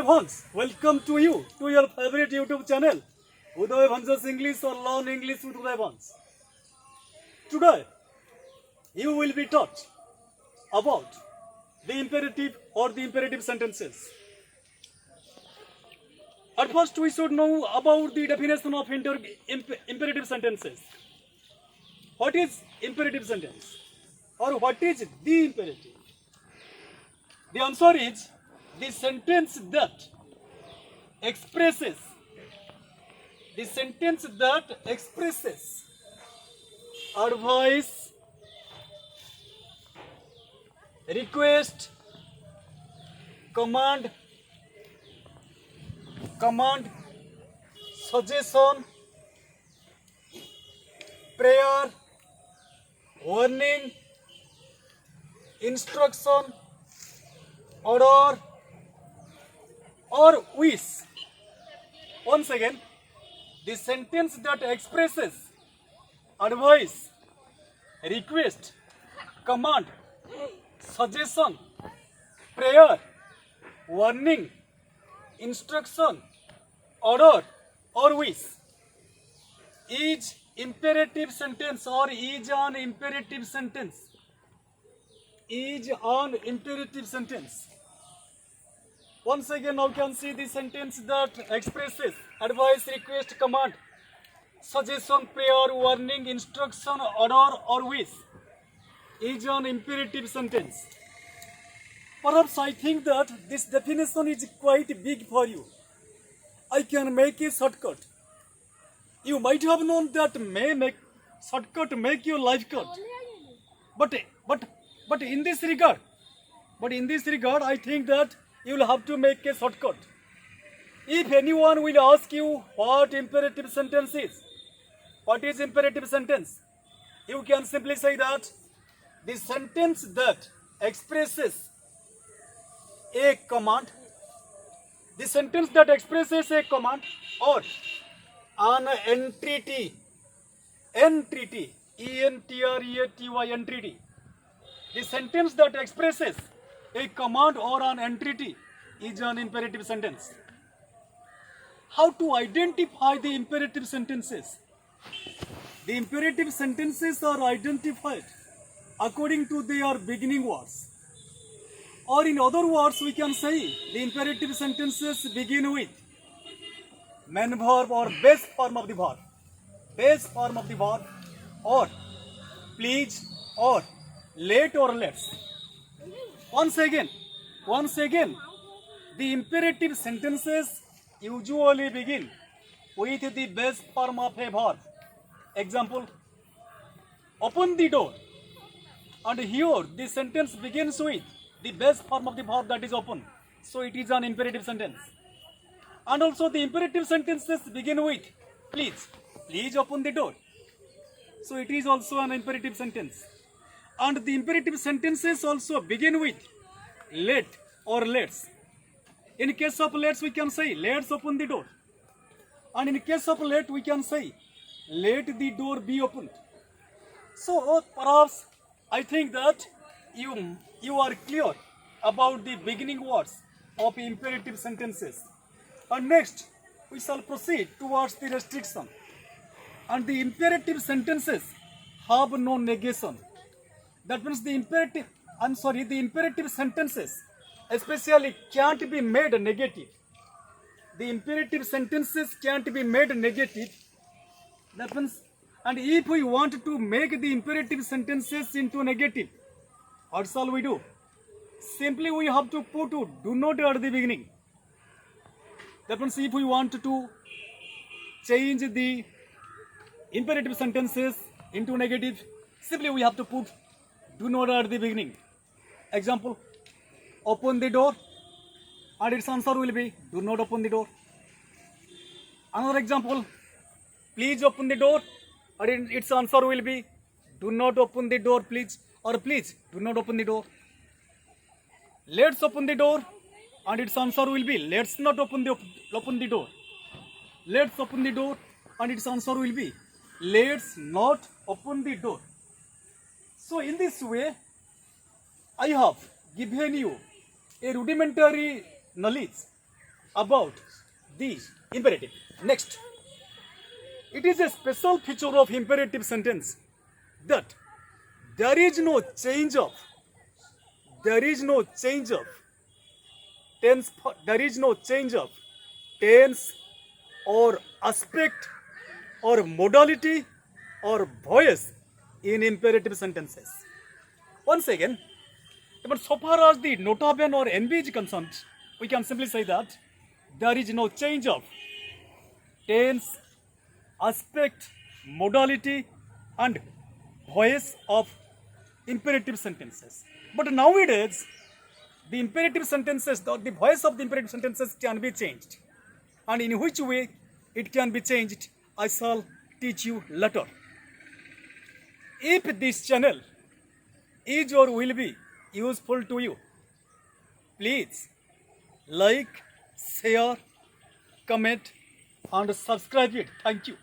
Bhans, welcome to you to your favorite YouTube channel, Uday Bhans's English or Learn English with Uday Bhans. Today, you will be taught about the imperative or the imperative sentences. At first, we should know about the definition of imperative sentences. What is imperative sentence? Or what is the imperative? The answer is the sentence that expresses advice, request, command, suggestion, prayer, warning, instruction, order, or wish. Once again, the sentence that expresses advice, request, command, suggestion, prayer, warning, instruction, order, or wish is imperative sentence or is an imperative sentence. Once again, now you can see the sentence that expresses advice, request, command, suggestion, prayer, warning, instruction, order, or wish is an imperative sentence. Perhaps I think that this definition is quite big for you. I can make a shortcut. You might have known that shortcut make your life cut. But in this regard, I think that you will have to make a shortcut. If anyone will ask you what imperative sentence is, what is imperative sentence? You can simply say that the sentence that expresses a command, or an entreaty, E-N-T-R-E-A-T-Y, entreaty. The sentence that expresses a command or an entreaty is an imperative sentence. How to identify the imperative sentences? The imperative sentences are identified according to their beginning words. Or in other words, we can say the imperative sentences begin with main verb or base form of the verb, or please, or let, or let's. Once again, the imperative sentences usually begin with the base form of a verb. Example, open the door. And here the sentence begins with the base form of the verb, that is open. So it is an imperative sentence. And also the imperative sentences begin with please open the door. So it is also an imperative sentence. And the imperative sentences also begin with let or let's. In case of let's, we can say let's open the door. And in case of let, we can say let the door be opened. So perhaps I think that you are clear about the beginning words of imperative sentences. And next, we shall proceed towards the restriction. And the imperative sentences have no negation. That means the imperative sentences especially can't be made negative. The imperative sentences can't be made negative. That means, and if we want to make the imperative sentences into negative, what shall we do? Simply we have to put do not at the beginning. That means if we want to change the imperative sentences into negative, simply we have to put do not at the beginning. Example, open the door, and its answer will be do not open the door. Another example, please open the door, and its answer will be do not open the door please, or please do not open the door. Let's open the door, and its answer will be let's not open the door. Let's open the door, and its answer will be let's not open the door. So in this way, I have given you a rudimentary knowledge about the imperative. Next, it is a special feature of imperative sentence that there is no change of tense, there is no change of tense or aspect or modality or voice in imperative sentences. Once again, but so far as the nota bene or NB is concerned, we can simply say that there is no change of tense, aspect, modality, and voice of imperative sentences. But nowadays, the imperative sentences, the voice of the imperative sentences can be changed. And in which way it can be changed, I shall teach you later. If this channel is or will be useful to you, please like, share, comment, and subscribe it. Thank you.